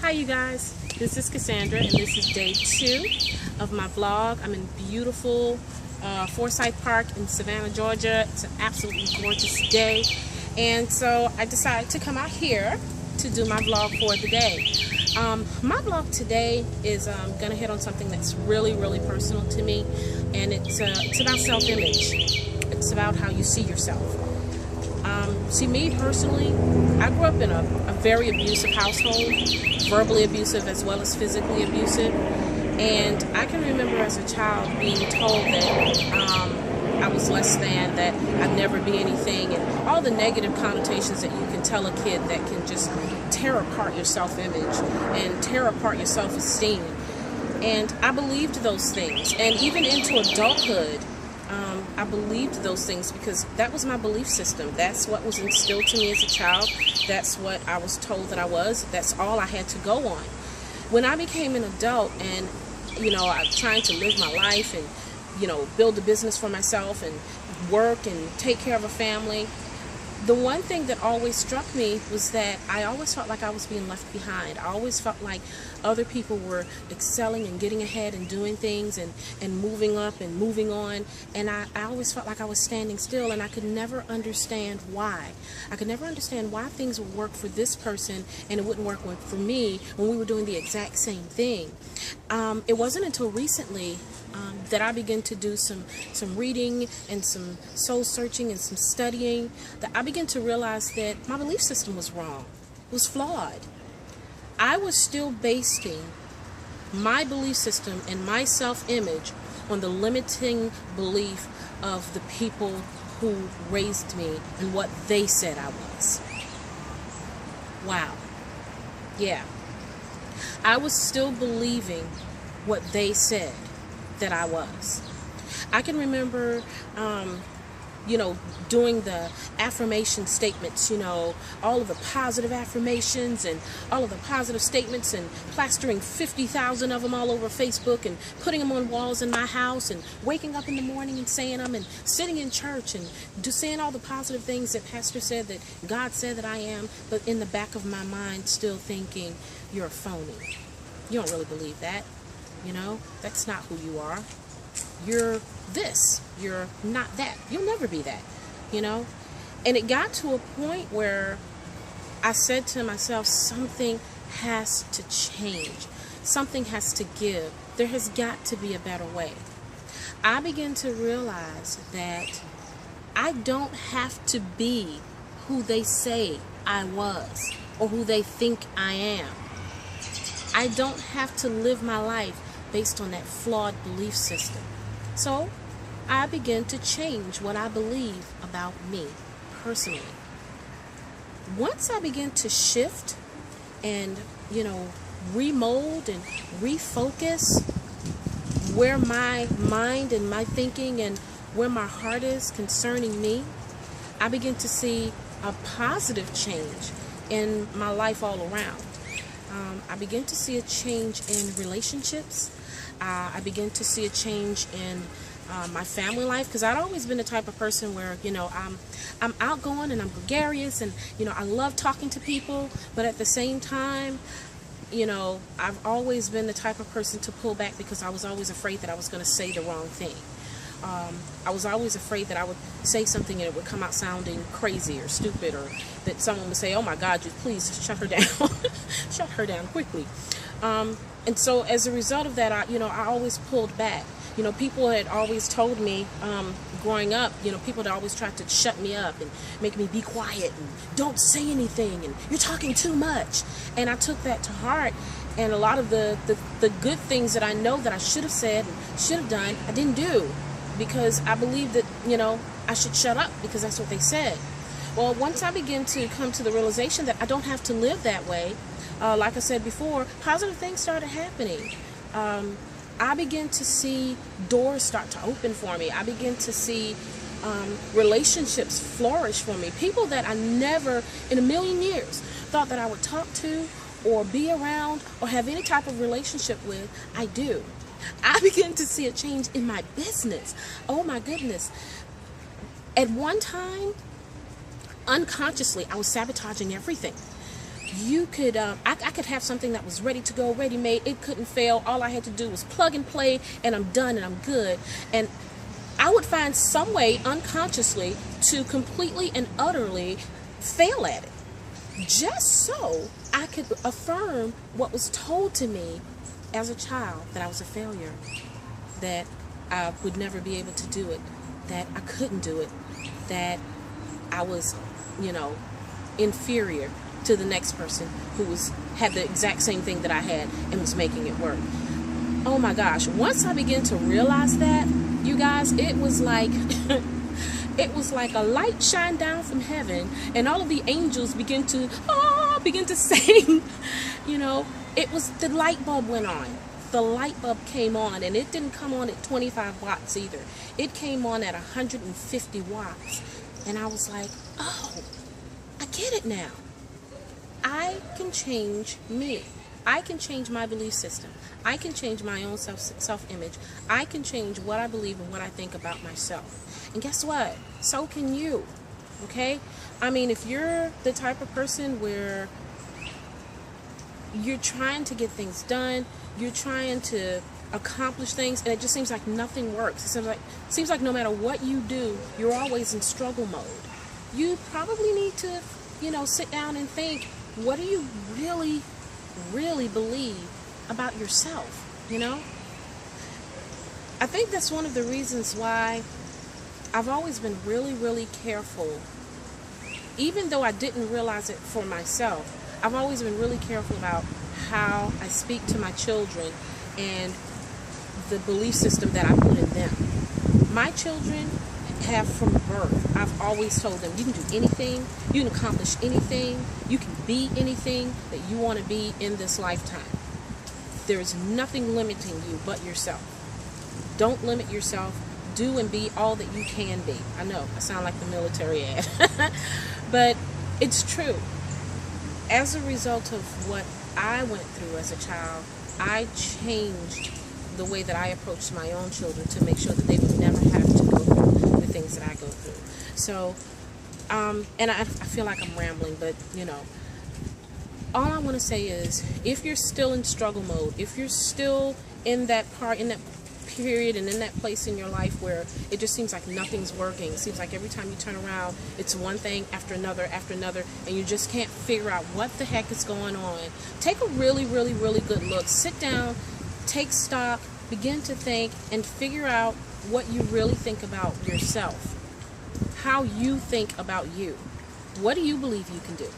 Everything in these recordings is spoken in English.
Hi you guys, this is Cassandra and this is day 2 of my vlog. I'm in beautiful Forsyth Park in Savannah, Georgia. It's an absolutely gorgeous day, and so I decided to come out here to do my vlog for the day. My vlog today is going to hit on something that's really personal to me, and it's about self-image. It's about how you see yourself. See, me personally, I grew up in a very abusive household, verbally abusive as well as physically abusive, and I can remember as a child being told that I was less than, that I'd never be anything, and all the negative connotations that you can tell a kid that can just tear apart your self-image and tear apart your self-esteem. And I believed those things, and even into adulthood, I believed those things because that was my belief system. That's what was instilled to me as a child. That's what I was told that I was. That's all I had to go on. When I became an adult and, I'm trying to live my life and, build a business for myself and work and take care of a family, the one thing that always struck me was that I always felt like I was being left behind. I always felt like other people were excelling and getting ahead and doing things and moving up and moving on. And I always felt like I was standing still, and I could never understand why. I could never understand why things would work for this person and it wouldn't work for me when we were doing the exact same thing. It wasn't until recently that I began to do some reading and some soul searching and some studying that I began to realize that my belief system was wrong. It was flawed. I was still basing my belief system and my self-image on the limiting belief of the people who raised me and what they said I was. Wow. Yeah. I was still believing what they said that I was. I can remember, doing the affirmation statements, all of the positive affirmations and all of the positive statements, and plastering 50,000 of them all over Facebook and putting them on walls in my house, and waking up in the morning and saying them, and sitting in church and saying all the positive things that Pastor said, that God said that I am, but in the back of my mind still thinking, you're a phony. You don't really believe that. That's not who you are. You're this. You're not that. You'll never be that. And it got to a point where I said to myself, something has to change. Something has to give. There has got to be a better way. I began to realize that I don't have to be who they say I was or who they think I am. I don't have to live my life based on that flawed belief system. So I began to change what I believe about me personally. Once I began to shift and, remold and refocus where my mind and my thinking and where my heart is concerning me, I began to see a positive change in my life all around. I began to see a change in relationships. I began to see a change in my family life, because I'd always been the type of person where, I'm outgoing and I'm gregarious, and, I love talking to people, but at the same time, I've always been the type of person to pull back because I was always afraid that I was going to say the wrong thing. I was always afraid that I would say something and it would come out sounding crazy or stupid, or that someone would say, oh my God, you please shut her down. Shut her down quickly. And so as a result of that, I always pulled back. People had always told me growing up, people had always tried to shut me up and make me be quiet and don't say anything and you're talking too much. And I took that to heart. And a lot of the good things that I know that I should have said and should have done, I didn't do, because I believed that, I should shut up because that's what they said. Well, once I began to come to the realization that I don't have to live that way, like I said before, positive things started happening. I began to see doors start to open for me. I began to see relationships flourish for me. People that I never in a million years thought that I would talk to or be around or have any type of relationship with, I do. I began to see a change in my business. Oh my goodness. At one time, unconsciously, I was sabotaging everything. you could, I could have something that was ready to go, ready made. It couldn't fail. All I had to do was plug and play, and I'm done and I'm good. And I would find some way unconsciously to completely and utterly fail at it, just so I could affirm what was told to me as a child, that I was a failure, that I would never be able to do it, that I couldn't do it, that I was, inferior to the next person who had the exact same thing that I had and was making it work. Oh my gosh, once I began to realize that, you guys, it was like it was like a light shined down from heaven, and all of the angels begin to sing. It was, the light bulb went on. The light bulb came on, and it didn't come on at 25 watts either. It came on at 150 watts. And I was like, oh, I get it now. I can change me. I can change my belief system. I can change my own self-image. I can change what I believe and what I think about myself. And guess what? So can you. Okay? I mean, if you're the type of person where you're trying to get things done, you're trying to accomplish things, and it just seems like nothing works. It seems like no matter what you do, you're always in struggle mode. You probably need to, sit down and think, what do you really, really believe about yourself, I think that's one of the reasons why I've always been really, really careful. Even though I didn't realize it for myself, I've always been really careful about how I speak to my children and the belief system that I put in them. My children have from birth, I've always told them, you can do anything, you can accomplish anything, you can be anything that you want to be in this lifetime. There is nothing limiting you but yourself. Don't limit yourself. Do and be all that you can be. I know, I sound like the military ad. But it's true. As a result of what I went through as a child, I changed the way that I approached my own children to make sure that they would never have to go through the things that I go through. So, and I feel like I'm rambling, but, all I want to say is, if you're still in struggle mode, if you're still in that period and in that place in your life where it just seems like nothing's working, it seems like every time you turn around, it's one thing after another, and you just can't figure out what the heck is going on, take a really, really, really good look. Sit down, take stock, begin to think, and figure out what you really think about yourself. How you think about you. What do you believe you can do?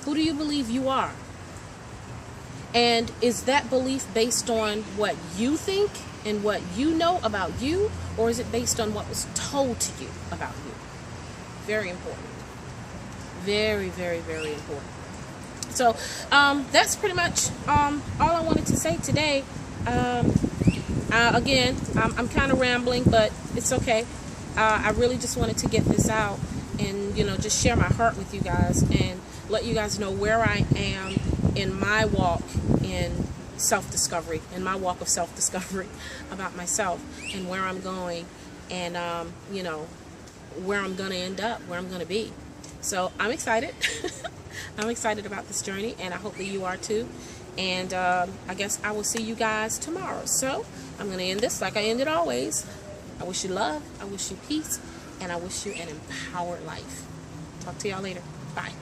Who do you believe you are? And is that belief based on what you think and what you know about you, or is it based on what was told to you about you? Very important. Very, very, very important. So that's pretty much all I wanted to say today. Again, I'm kind of rambling, but it's okay. I really just wanted to get this out and, just share my heart with you guys and let you guys know where I am in my walk in self-discovery, in my walk of self-discovery about myself and where I'm going and, where I'm going to end up, where I'm going to be. So I'm excited. I'm excited about this journey, and I hope that you are too. And I guess I will see you guys tomorrow. So I'm going to end this like I end it always. I wish you love, I wish you peace, and I wish you an empowered life. Talk to y'all later. Bye.